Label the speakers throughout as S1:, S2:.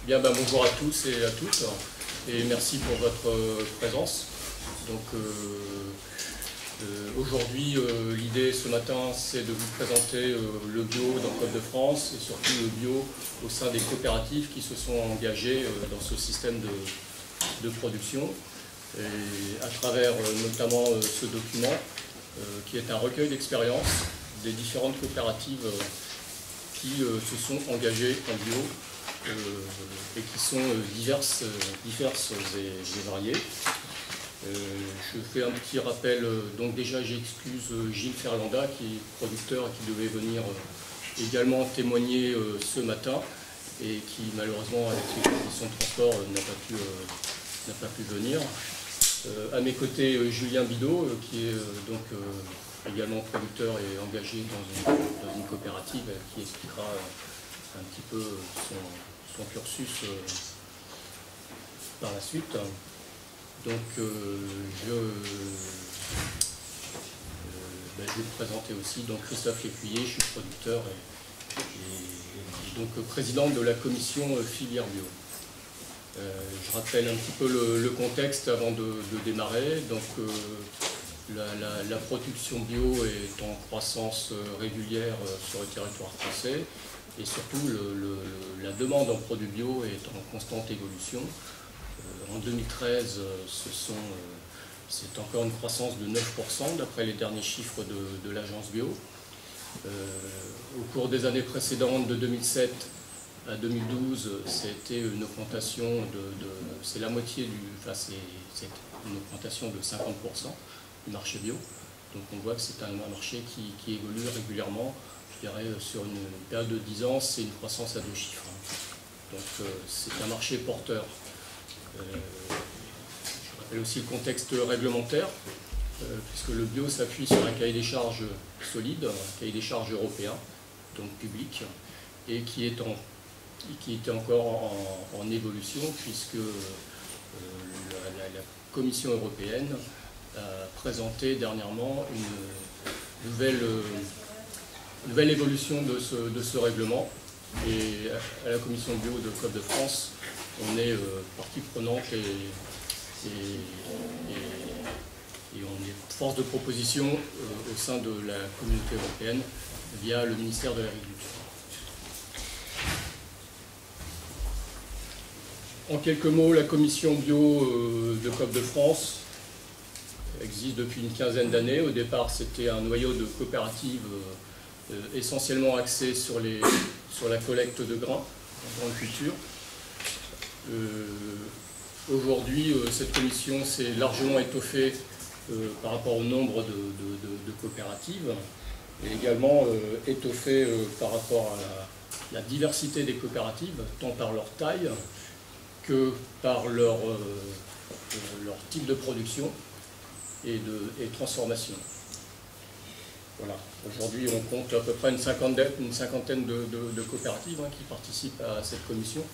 S1: Bien, bonjour à tous et à toutes, et merci pour votre présence. Donc, aujourd'hui, l'idée ce matin, c'est de vous présenter le bio dans le Côte de France et surtout le bio au sein des coopératives qui se sont engagées dans ce système de production. Et à travers notamment ce document, qui est un recueil d'expériences des différentes coopératives qui se sont engagées en bio et qui sont diverses et variées. Je fais un petit rappel, donc déjà j'excuse Gilles Ferlanda qui est producteur et qui devait venir également témoigner ce matin et qui malheureusement avec les conditions de transport n'a pas pu venir. À mes côtés Julien Bidot qui est donc également producteur et engagé dans une coopérative qui expliquera un petit peu son cursus par la suite. Donc je vais vous présenter aussi donc Christophe Lécuyer, je suis producteur et donc président de la commission filière bio. Je rappelle un petit peu le contexte avant de démarrer. Donc la production bio est en croissance régulière sur le territoire français et surtout la demande en produits bio est en constante évolution. En 2013, c'est encore une croissance de 9% d'après les derniers chiffres de l'agence bio. Au cours des années précédentes, de 2007 à 2012, c'était une augmentation c'est la moitié c'est une augmentation de 50% du marché bio. Donc on voit que c'est un marché qui évolue régulièrement. Je dirais sur une période de 10 ans, c'est une croissance à 2 chiffres. Donc c'est un marché porteur. Je rappelle aussi le contexte réglementaire, puisque le bio s'appuie sur un cahier des charges solide, un cahier des charges européen, donc public, et qui était encore en évolution, puisque la Commission européenne a présenté dernièrement une nouvelle évolution de ce règlement. Et à la Commission bio de Côte de France, on est partie prenante et on est force de proposition au sein de la communauté européenne via le ministère de l'Agriculture. En quelques mots, la commission bio de Côte de France existe depuis une quinzaine d'années. Au départ, c'était un noyau de coopératives essentiellement axé sur la collecte de grains en grande culture. Aujourd'hui, cette commission s'est largement étoffée par rapport au nombre de coopératives et également étoffée par rapport à la diversité des coopératives, tant par leur taille que par leur type de production et de transformation. Voilà. Aujourd'hui, on compte à peu près une cinquantaine de coopératives qui participent à cette commission.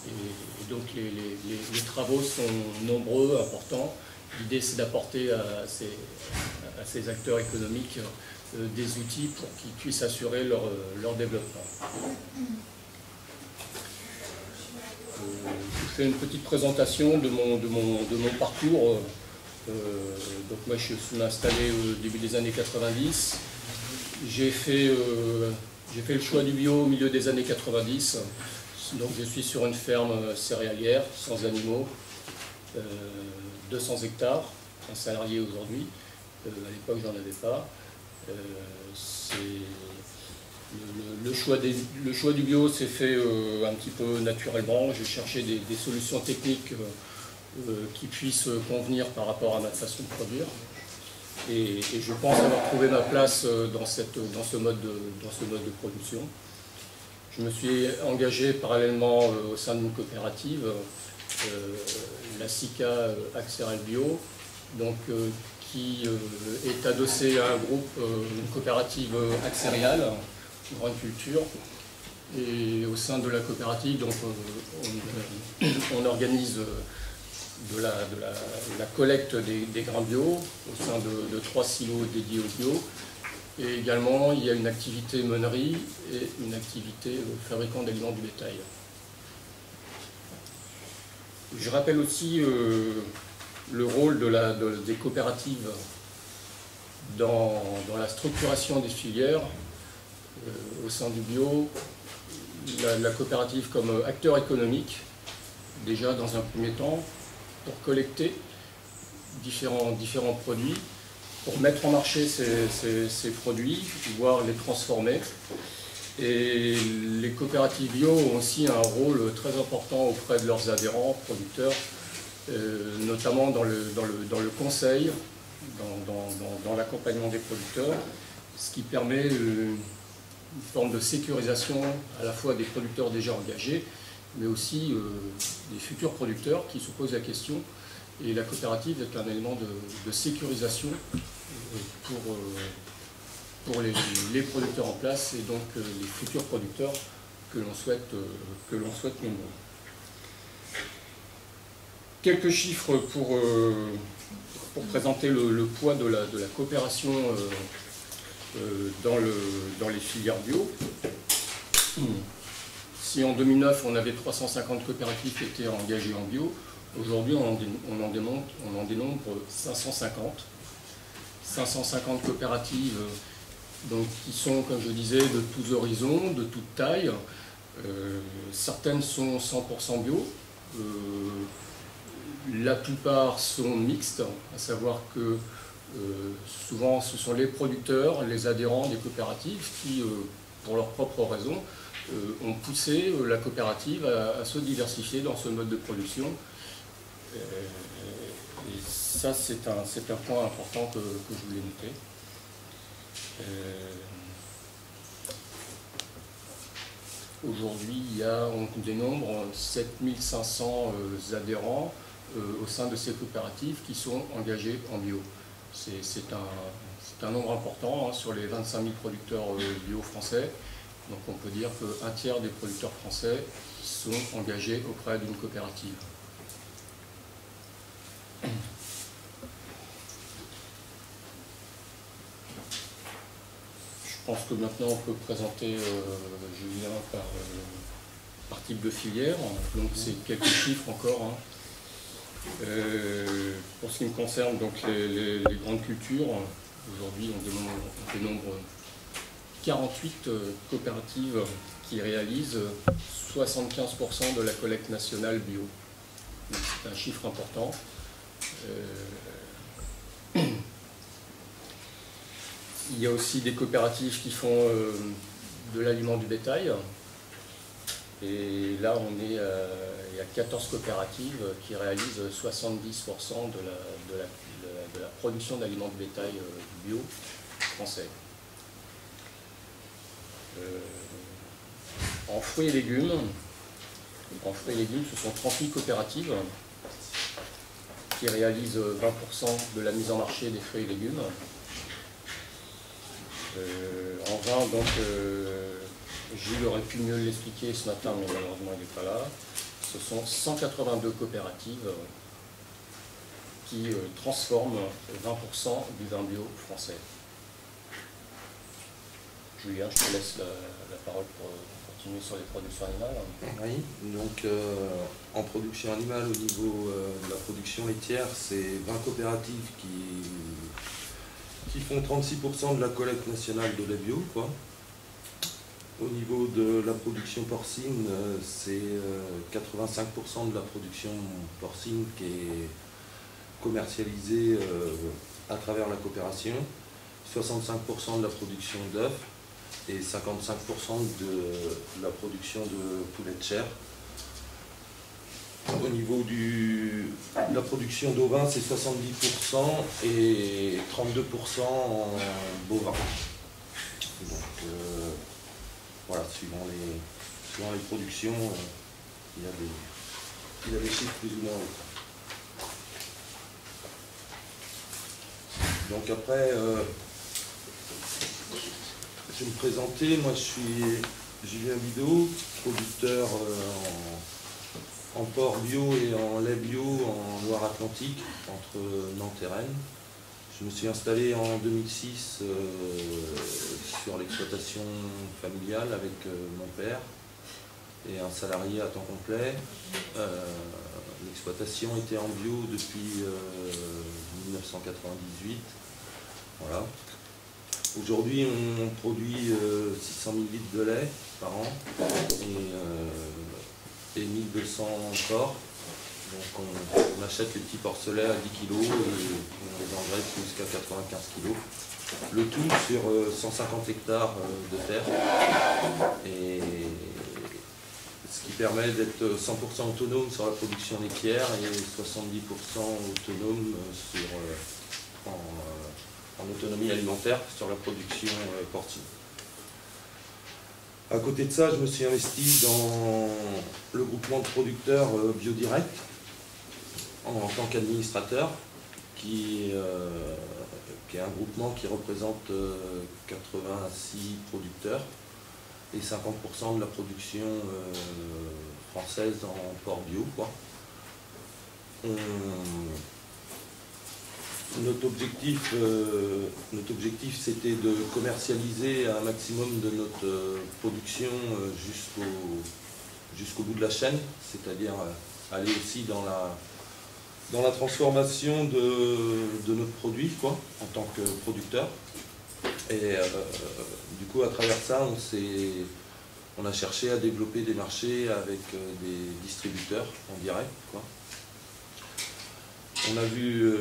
S1: Et donc les travaux sont nombreux, importants. L'idée, c'est d'apporter à ces acteurs économiques des outils pour qu'ils puissent assurer leur développement. Je fais une petite présentation de mon parcours. Donc moi, je suis installé au début des années 90. J'ai fait le choix du bio au milieu des années 90. Donc je suis sur une ferme céréalière, sans animaux, 200 hectares, un salarié aujourd'hui. À l'époque, j'en avais pas. Le choix du bio s'est fait un petit peu naturellement. J'ai cherché des solutions techniques qui puissent convenir par rapport à ma façon de produire. Et je pense avoir trouvé ma place dans ce mode de production. Je me suis engagé parallèlement au sein d'une coopérative, la SICA Axéral Bio, donc, qui est adossée à un groupe, une coopérative axériale, grande culture. Et au sein de la coopérative, donc, on organise de la collecte des grains bio au sein de 3 silos dédiés au bio. Et également, il y a une activité meunerie et une activité fabricant d'aliments du bétail. Je rappelle aussi le rôle des coopératives dans la structuration des filières au sein du bio. La coopérative comme acteur économique, déjà dans un premier temps, pour collecter différents produits, pour mettre en marché ces produits, voire les transformer. Et les coopératives bio ont aussi un rôle très important auprès de leurs adhérents, producteurs, notamment dans le conseil, dans l'accompagnement des producteurs, ce qui permet une forme de sécurisation à la fois des producteurs déjà engagés, mais aussi des futurs producteurs qui se posent la question. Et la coopérative est un élément de sécurisation pour les producteurs en place et donc les futurs producteurs que l'on souhaite nombreux. Quelques chiffres pour présenter le poids de la coopération dans les filières bio. Si en 2009 on avait 350 coopératives qui étaient engagées en bio, aujourd'hui on en dénombre 550. 550 coopératives donc, qui sont, comme je disais, de tous horizons, de toutes tailles. Certaines sont 100% bio. La plupart sont mixtes, à savoir que souvent ce sont les producteurs, les adhérents des coopératives qui, pour leurs propres raisons, ont poussé la coopérative à se diversifier dans ce mode de production. Et ça, c'est un point important que je voulais noter. Aujourd'hui, on dénombre 7500 adhérents au sein de ces coopératives qui sont engagés en bio. C'est un nombre important sur les 25 000 producteurs bio français. Donc on peut dire qu'un tiers des producteurs français sont engagés auprès d'une coopérative. Je pense que maintenant on peut présenter Julien par type de filière. Donc c'est quelques chiffres encore. Pour ce qui me concerne, donc les grandes cultures, aujourd'hui on dénombre 48 coopératives qui réalisent 75% de la collecte nationale bio. C'est un chiffre important. Il y a aussi des coopératives qui font de l'aliment du bétail. Et là, il y a 14 coopératives qui réalisent 70% de la production d'aliments de bétail bio français. En fruits et légumes, ce sont 38 coopératives qui réalisent 20% de la mise en marché des fruits et légumes. En vin, donc, Gilles aurait pu mieux l'expliquer ce matin, mais malheureusement il n'est pas là. Ce sont 182 coopératives qui transforment 20% du vin bio français. Julien, je te laisse la parole pour continuer sur les productions animales.
S2: Oui, donc en production animale, au niveau de la production laitière, c'est 20 coopératives qui font 36% de la collecte nationale de lait bio, quoi. Au niveau de la production porcine, c'est 85% de la production porcine qui est commercialisée à travers la coopération, 65% de la production d'œufs et 55% de la production de poulet de chair. Au niveau de la production d'ovins, c'est 70% et 32% en bovins. Donc voilà, suivant les productions, il y a des chiffres plus ou moins hauts. Donc après, je vais me présenter. Moi, je suis Julien Bidot, producteur en porc bio et en lait bio en Loire-Atlantique, entre Nantes et Rennes. Je me suis installé en 2006 sur l'exploitation familiale avec mon père et un salarié à temps complet. l'exploitation était en bio depuis 1998. Voilà. Aujourd'hui, on produit 600 000 litres de lait par an et 1200 porcs. Donc on achète les petits porcelets à 10 kg et on les engraisse jusqu'à 95 kg. Le tout sur 150 hectares de terre. Et ce qui permet d'être 100% autonome sur la production laitière et 70% autonome en autonomie alimentaire sur la production porcine. À côté de ça, je me suis investi dans le groupement de producteurs Biodirect en tant qu'administrateur, qui est un groupement qui représente 86 producteurs et 50% de la production française en porc bio, quoi. Notre objectif c'était de commercialiser un maximum de notre production jusqu'au bout de la chaîne, c'est-à-dire aller aussi dans la transformation de notre produit, quoi, en tant que producteur. Et du coup, à travers ça, on a cherché à développer des marchés avec des distributeurs en direct, quoi. On a vu,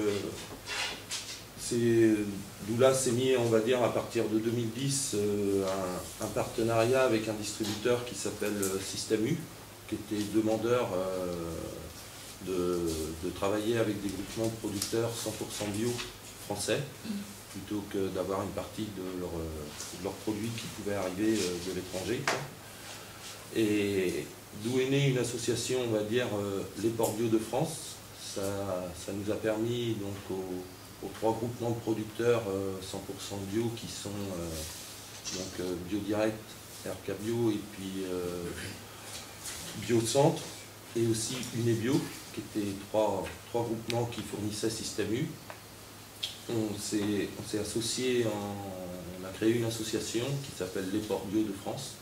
S2: d'où là s'est mis, on va dire, à partir de 2010, un partenariat avec un distributeur qui s'appelle Système U, qui était demandeur de travailler avec des groupements de producteurs 100% bio français, plutôt que d'avoir une partie de leurs produits qui pouvaient arriver de l'étranger. Et d'où est née une association, on va dire, les Porcs Bio de France. Ça nous a permis donc aux 3 groupements de producteurs 100% bio qui sont donc Biodirect, RK Bio et puis Biocentre et aussi Unebio, qui étaient 3 groupements qui fournissaient Système U. On s'est associé, on a créé une association qui s'appelle les Porcs Bio de France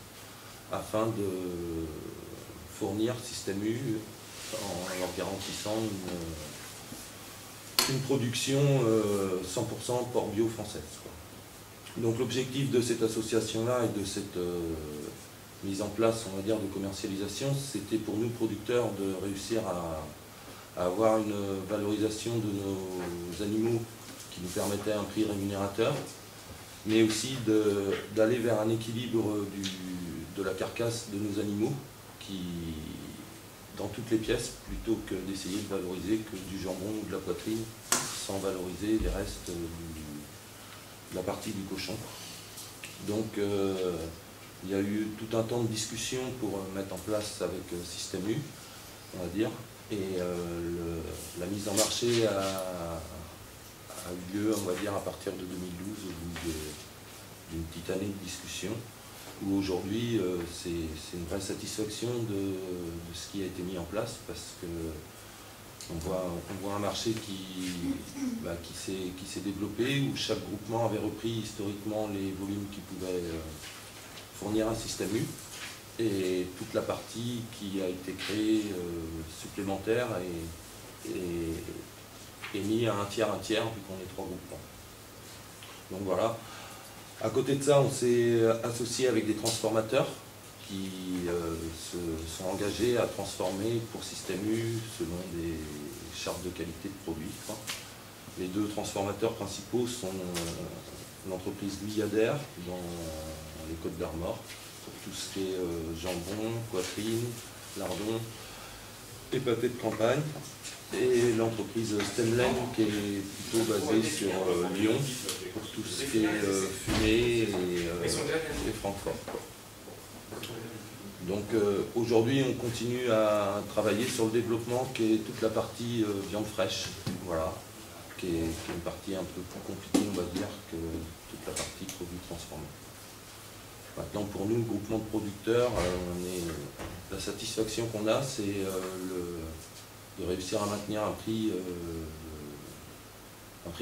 S2: afin de fournir Système U en leur garantissant une production 100% porc bio française, quoi. Donc l'objectif de cette association-là et de cette mise en place, on va dire, de commercialisation, c'était pour nous producteurs de réussir à avoir une valorisation de nos animaux qui nous permettait un prix rémunérateur, mais aussi d'aller vers un équilibre de la carcasse de nos animaux qui dans toutes les pièces, plutôt que d'essayer de valoriser que du jambon ou de la poitrine, sans valoriser les restes de la partie du cochon. Donc il y a eu tout un temps de discussion pour mettre en place avec Système U, on va dire, et la mise en marché a eu lieu, on va dire, à partir de 2012, au bout d'une petite année de discussion, où aujourd'hui c'est une vraie satisfaction de ce qui a été mis en place, parce que on voit un marché qui s'est développé, où chaque groupement avait repris historiquement les volumes qu'il pouvait fournir un Système U, et toute la partie qui a été créée supplémentaire est mise à un tiers, vu qu'on est 3 groupements. Donc voilà. À côté de ça, on s'est associé avec des transformateurs qui se sont engagés à transformer pour Système U selon des chartes de qualité de produits, quoi. Les 2 transformateurs principaux sont l'entreprise Liadaire dans les Côtes d'Armor, pour tout ce qui est jambon, poitrine, lardon et pâté de campagne, et l'entreprise Stemlen qui est plutôt basée sur Lyon pour tout ce qui est fumée et Francfort. Donc aujourd'hui on continue à travailler sur le développement qui est toute la partie viande fraîche, voilà, qui est une partie un peu plus compliquée, on va dire, que toute la partie produits transformés. Maintenant pour nous, le groupement de producteurs, la satisfaction qu'on a, c'est de réussir à maintenir un prix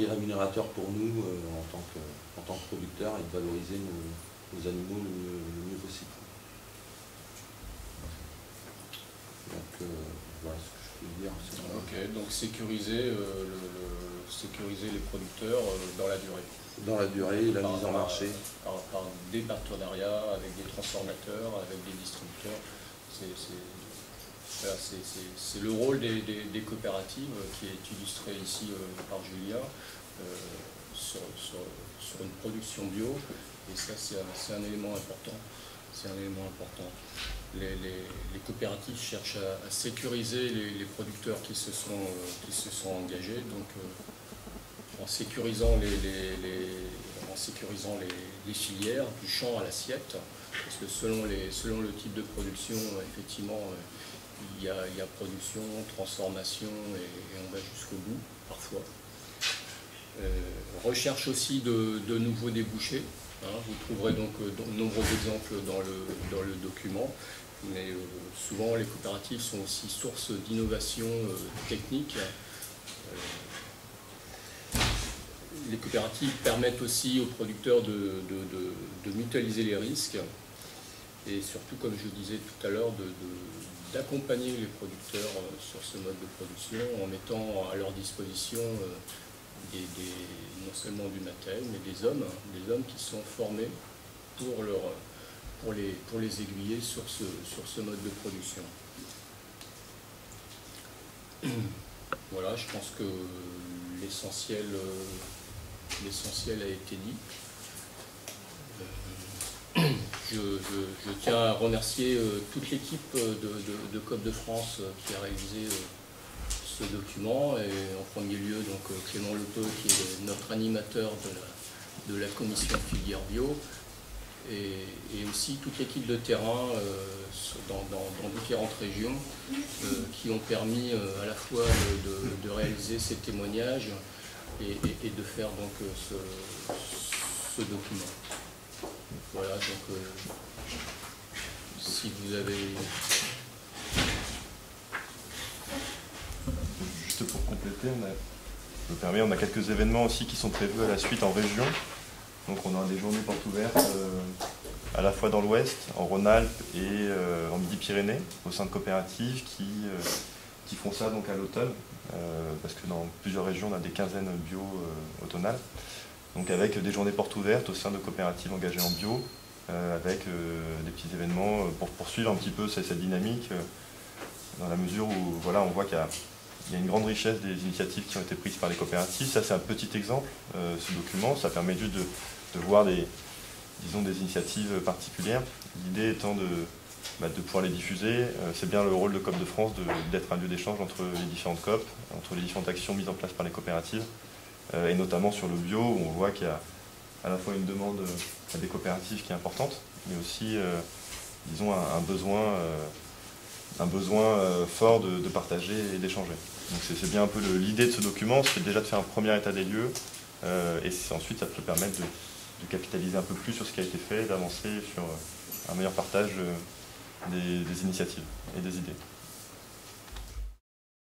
S2: rémunérateur pour nous en tant que producteurs, et de valoriser nos animaux le mieux possible. Donc voilà ce que je peux dire.
S1: Ok, donc sécuriser les producteurs dans la durée.
S2: Dans la durée, la mise en marché.
S1: Par des partenariats avec des transformateurs, avec des distributeurs. C'est le rôle des coopératives qui est illustré ici par Julia sur une production bio. Et ça, c'est un élément important. C'est un élément important. Les coopératives cherchent à sécuriser les producteurs qui se sont engagés, donc en sécurisant les filières du champ à l'assiette, parce que selon le type de production, effectivement, il y a production, transformation et on va jusqu'au bout, parfois. Recherche aussi de nouveaux débouchés. Vous trouverez donc de nombreux exemples dans le document, mais souvent les coopératives sont aussi source d'innovation technique. Les coopératives permettent aussi aux producteurs de mutualiser les risques et surtout, comme je disais tout à l'heure, d'accompagner les producteurs sur ce mode de production en mettant à leur disposition non seulement du matériel, mais des hommes qui sont formés pour les aiguiller sur ce mode de production. Voilà, je pense que l'essentiel a été dit. Je tiens à remercier toute l'équipe de COP de France qui a réalisé ce document, et en premier lieu donc Clément Lepeu qui est notre animateur de la commission filière bio, et aussi toute l'équipe de terrain dans différentes régions qui ont permis à la fois de réaliser ces témoignages et de faire donc ce document. Voilà, donc si vous avez...
S3: Juste pour compléter, on a quelques événements aussi qui sont prévus à la suite en région. Donc on a des journées portes ouvertes à la fois dans l'Ouest, en Rhône-Alpes et en Midi-Pyrénées, au sein de coopératives qui font ça donc à l'automne, parce que dans plusieurs régions on a des quinzaines bio automnales. Donc avec des journées portes ouvertes au sein de coopératives engagées en bio, avec des petits événements pour poursuivre un petit peu cette dynamique, dans la mesure où voilà, on voit qu'il y a une grande richesse des initiatives qui ont été prises par les coopératives. Ça c'est un petit exemple, ce document, ça permet juste de voir des initiatives particulières. L'idée étant de pouvoir les diffuser. C'est bien le rôle de COP de France d'être un lieu d'échange entre les différentes COP, entre les différentes actions mises en place par les coopératives, et notamment sur le bio, où on voit qu'il y a à la fois une demande à des coopératives qui est importante, mais aussi disons un besoin fort de partager et d'échanger. Donc c'est bien un peu l'idée de ce document, c'est déjà de faire un premier état des lieux, et ensuite ça peut permettre de capitaliser un peu plus sur ce qui a été fait, d'avancer sur un meilleur partage des initiatives et des idées.